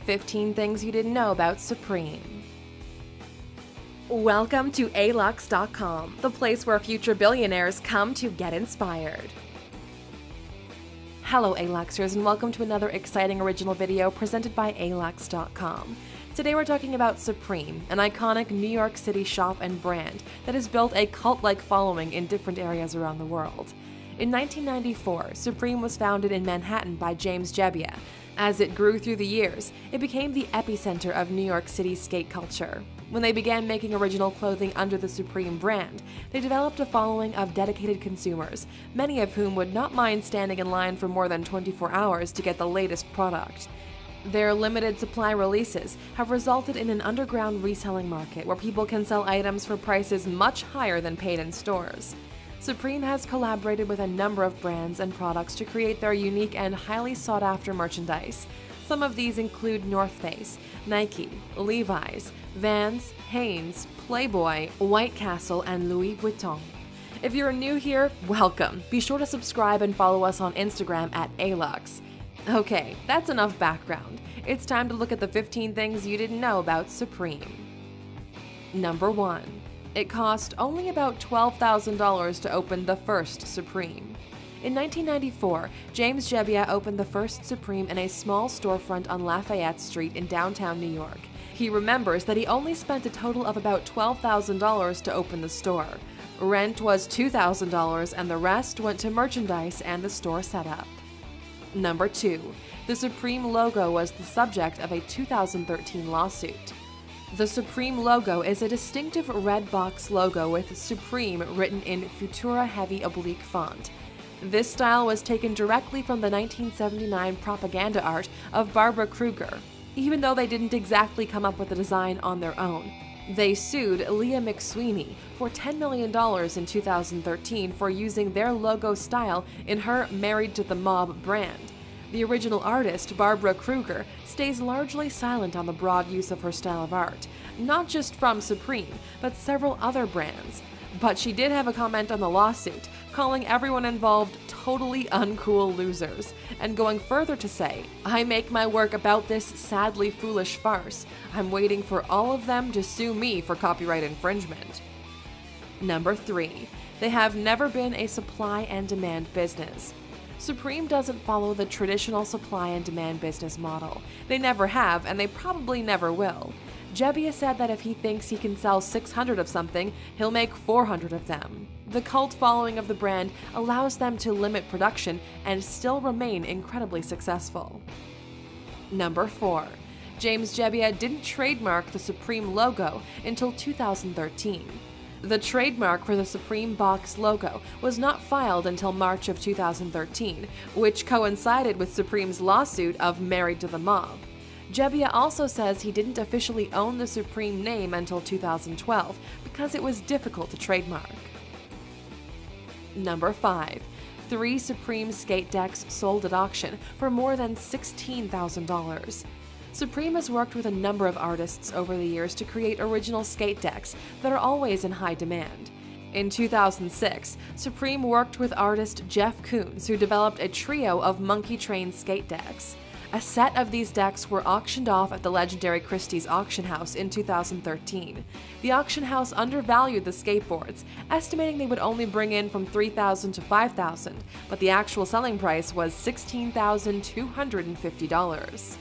15 Things You Didn't Know About Supreme. Welcome to alux.com, the place where future billionaires come to get inspired. Hello Aluxers, and welcome to another exciting original video presented by alux.com. Today we're talking about Supreme, an iconic New York City shop and brand that has built a cult-like following in different areas around the world. In 1994, Supreme was founded in Manhattan by James Jebbia. As it grew through the years, it became the epicenter of New York City's skate culture. When they began making original clothing under the Supreme brand, they developed a following of dedicated consumers, many of whom would not mind standing in line for more than 24 hours to get the latest product. Their limited supply releases have resulted in an underground reselling market where people can sell items for prices much higher than paid in stores. Supreme has collaborated with a number of brands and products to create their unique and highly sought-after merchandise. Some of these include North Face, Nike, Levi's, Vans, Hanes, Playboy, White Castle, and Louis Vuitton. If you're new here, welcome. Be sure to subscribe and follow us on Instagram at Alux. Okay, that's enough background. It's time to look at the 15 things you didn't know about Supreme. Number 1. It cost only about $12,000 to open the first Supreme. In 1994, James Jebbia opened the first Supreme in a small storefront on Lafayette Street in downtown New York. He remembers that he only spent a total of about $12,000 to open the store. Rent was $2,000 and the rest went to merchandise and the store setup. Number 2. The Supreme logo was the subject of a 2013 lawsuit. The Supreme logo is a distinctive red box logo with Supreme written in Futura heavy oblique font. This style was taken directly from the 1979 propaganda art of Barbara Kruger. Even though they didn't exactly come up with the design on their own, they sued Leah McSweeney for $10 million in 2013 for using their logo style in her Married to the Mob brand. The original artist, Barbara Kruger, stays largely silent on the broad use of her style of art, not just from Supreme, but several other brands. But she did have a comment on the lawsuit, calling everyone involved totally uncool losers, and going further to say, "I make my work about this sadly foolish farce. I'm waiting for all of them to sue me for copyright infringement." Number 3. They have never been a supply and demand business. Supreme doesn't follow the traditional supply and demand business model. They never have, and they probably never will. Jebbia said that if he thinks he can sell 600 of something, he'll make 400 of them. The cult following of the brand allows them to limit production and still remain incredibly successful. Number 4. James Jebbia didn't trademark the Supreme logo until 2013. The trademark for the Supreme box logo was not filed until March of 2013, which coincided with Supreme's lawsuit of Married to the Mob. Jebbia also says he didn't officially own the Supreme name until 2012 because it was difficult to trademark. Number 5. 3 Supreme skate decks sold at auction for more than $16,000. Supreme has worked with a number of artists over the years to create original skate decks that are always in high demand. In 2006, Supreme worked with artist Jeff Koons, who developed a trio of Monkey Train skate decks. A set of these decks were auctioned off at the legendary Christie's auction house in 2013. The auction house undervalued the skateboards, estimating they would only bring in from $3,000 to $5,000, but the actual selling price was $16,250.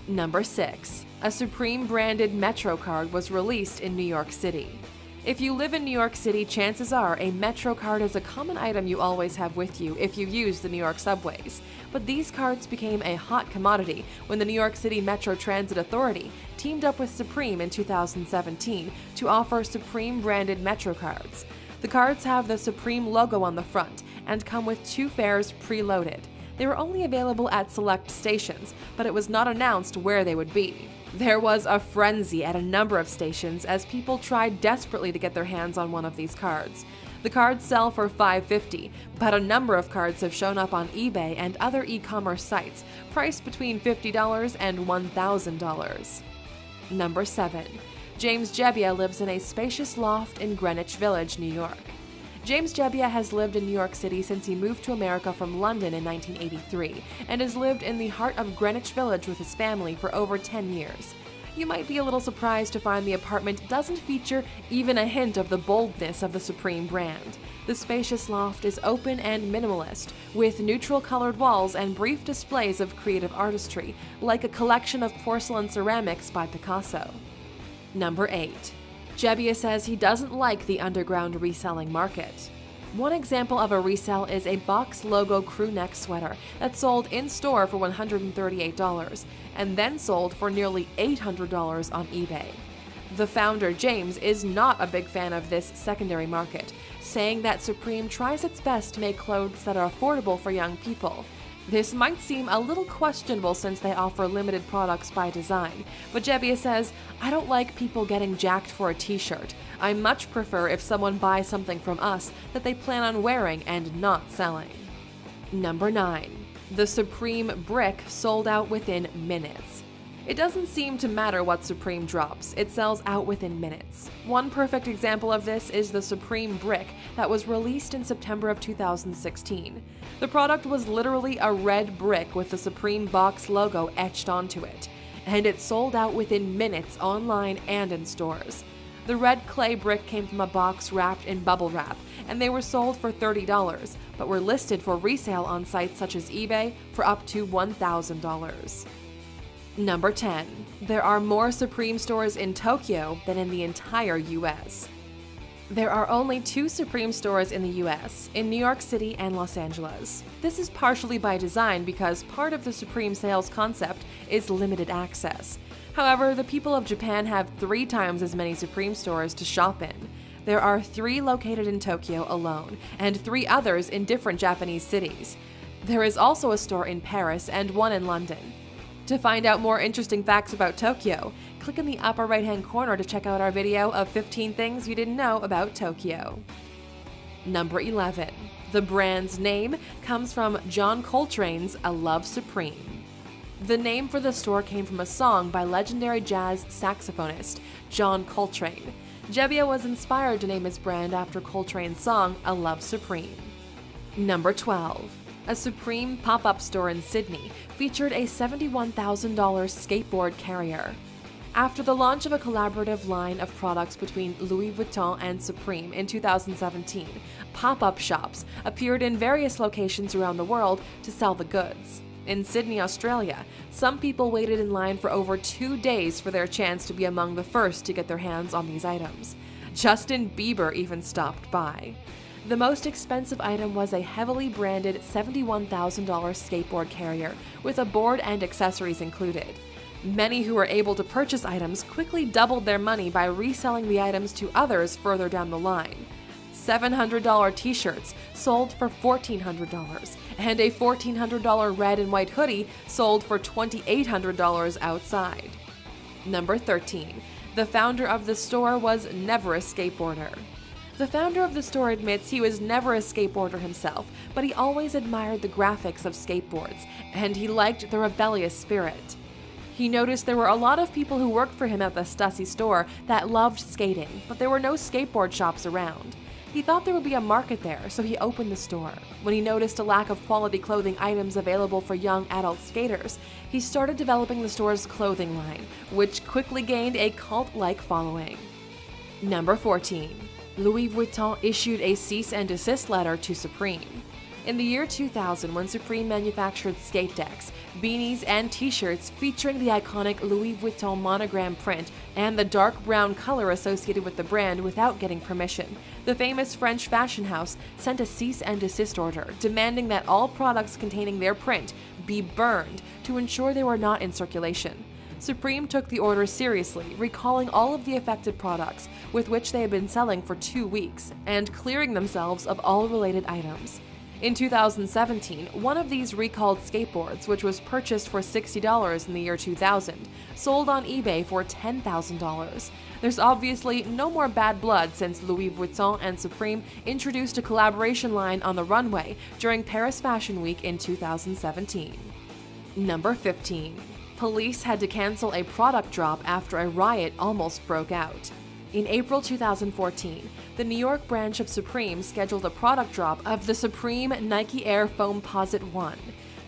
Number 6. A Supreme-branded Metro card was released in New York City. If you live in New York City, chances are a Metro card is a common item you always have with you if you use the New York subways. But these cards became a hot commodity when the New York City Metro Transit Authority teamed up with Supreme in 2017 to offer Supreme-branded Metro cards. The cards have the Supreme logo on the front and come with 2 fares preloaded. They were only available at select stations, but it was not announced where they would be. There was a frenzy at a number of stations as people tried desperately to get their hands on one of these cards. The cards sell for $550, but a number of cards have shown up on eBay and other e-commerce sites, priced between $50 and $1,000. Number 7. James Jebbia lives in a spacious loft in Greenwich Village, New York. James Jebbia has lived in New York City since he moved to America from London in 1983 and has lived in the heart of Greenwich Village with his family for over 10 years. You might be a little surprised to find the apartment doesn't feature even a hint of the boldness of the Supreme brand. The spacious loft is open and minimalist, with neutral-colored walls and brief displays of creative artistry, like a collection of porcelain ceramics by Picasso. Number 8. Jebbia says he doesn't like the underground reselling market. One example of a resale is a box logo crew neck sweater that sold in-store for $138 and then sold for nearly $800 on eBay. The founder, James, is not a big fan of this secondary market, saying that Supreme tries its best to make clothes that are affordable for young people. This might seem a little questionable since they offer limited products by design, but Jebbia says, "I don't like people getting jacked for a t-shirt. I much prefer if someone buys something from us that they plan on wearing and not selling." Number 9. The Supreme Brick sold out within minutes. It doesn't seem to matter what Supreme drops, it sells out within minutes. One perfect example of this is the Supreme Brick that was released in September of 2016. The product was literally a red brick with the Supreme box logo etched onto it, and it sold out within minutes online and in stores. The red clay brick came from a box wrapped in bubble wrap, and they were sold for $30, but were listed for resale on sites such as eBay for up to $1,000. Number 10. There are more Supreme stores in Tokyo than in the entire US. There are only 2 Supreme stores in the US, in New York City and Los Angeles. This is partially by design because part of the Supreme sales concept is limited access. However, the people of Japan have 3 times as many Supreme stores to shop in. There are 3 located in Tokyo alone, and 3 others in different Japanese cities. There is also a store in Paris and one in London. To find out more interesting facts about Tokyo, click in the upper right-hand corner to check out our video of 15 things you didn't know about Tokyo. Number 11. The brand's name comes from John Coltrane's I Love Supreme. The name for the store came from a song by legendary jazz saxophonist John Coltrane. Jebbia was inspired to name his brand after Coltrane's song I Love Supreme. Number 12. A Supreme pop-up store in Sydney featured a $71,000 skateboard carrier. After the launch of a collaborative line of products between Louis Vuitton and Supreme in 2017, pop-up shops appeared in various locations around the world to sell the goods. In Sydney, Australia, some people waited in line for over 2 days for their chance to be among the first to get their hands on these items. Justin Bieber even stopped by. The most expensive item was a heavily branded $71,000 skateboard carrier with a board and accessories included. Many who were able to purchase items quickly doubled their money by reselling the items to others further down the line. $700 t-shirts sold for $1,400, and a $1,400 red and white hoodie sold for $2,800 outside. Number 13. The founder of the store was never a skateboarder. The founder of the store admits he was never a skateboarder himself, but he always admired the graphics of skateboards, and he liked the rebellious spirit. He noticed there were a lot of people who worked for him at the Stussy store that loved skating, but there were no skateboard shops around. He thought there would be a market there, so he opened the store. When he noticed a lack of quality clothing items available for young adult skaters, he started developing the store's clothing line, which quickly gained a cult-like following. Number 14. Louis Vuitton issued a cease and desist letter to Supreme. In the year 2000, when Supreme manufactured skate decks, beanies, and t-shirts featuring the iconic Louis Vuitton monogram print and the dark brown color associated with the brand without getting permission, the famous French fashion house sent a cease and desist order demanding that all products containing their print be burned to ensure they were not in circulation. Supreme took the order seriously, recalling all of the affected products, with which they had been selling for 2 weeks, and clearing themselves of all related items. In 2017, one of these recalled skateboards, which was purchased for $60 in the year 2000, sold on eBay for $10,000. There's obviously no more bad blood since Louis Vuitton and Supreme introduced a collaboration line on the runway during Paris Fashion Week in 2017. Number 15. Police had to cancel a product drop after a riot almost broke out. In April 2014, the New York branch of Supreme scheduled a product drop of the Supreme Nike Air Foamposite 1.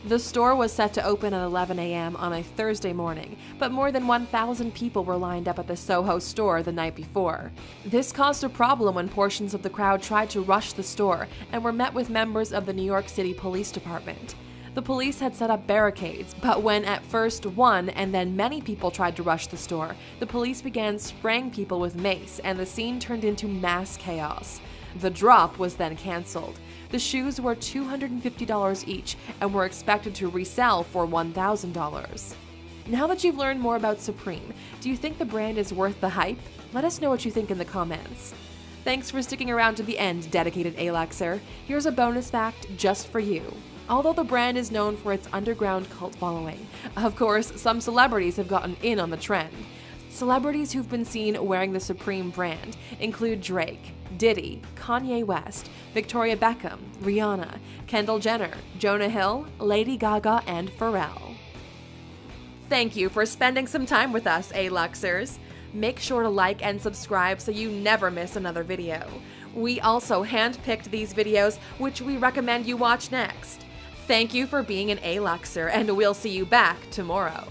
The store was set to open at 11 a.m. on a Thursday morning, but more than 1,000 people were lined up at the Soho store the night before. This caused a problem when portions of the crowd tried to rush the store and were met with members of the New York City Police Department. The police had set up barricades, but when at first one and then many people tried to rush the store, the police began spraying people with mace and the scene turned into mass chaos. The drop was then canceled. The shoes were $250 each and were expected to resell for $1,000. Now that you've learned more about Supreme, do you think the brand is worth the hype? Let us know what you think in the comments. Thanks for sticking around to the end, dedicated Alaxer. Here's a bonus fact just for you. Although the brand is known for its underground cult following, of course, some celebrities have gotten in on the trend. Celebrities who've been seen wearing the Supreme brand include Drake, Diddy, Kanye West, Victoria Beckham, Rihanna, Kendall Jenner, Jonah Hill, Lady Gaga, and Pharrell. Thank you for spending some time with us, Alaxers. Make sure to like and subscribe so you never miss another video. We also handpicked these videos, which we recommend you watch next. Thank you for being an Alaxer, and we'll see you back tomorrow.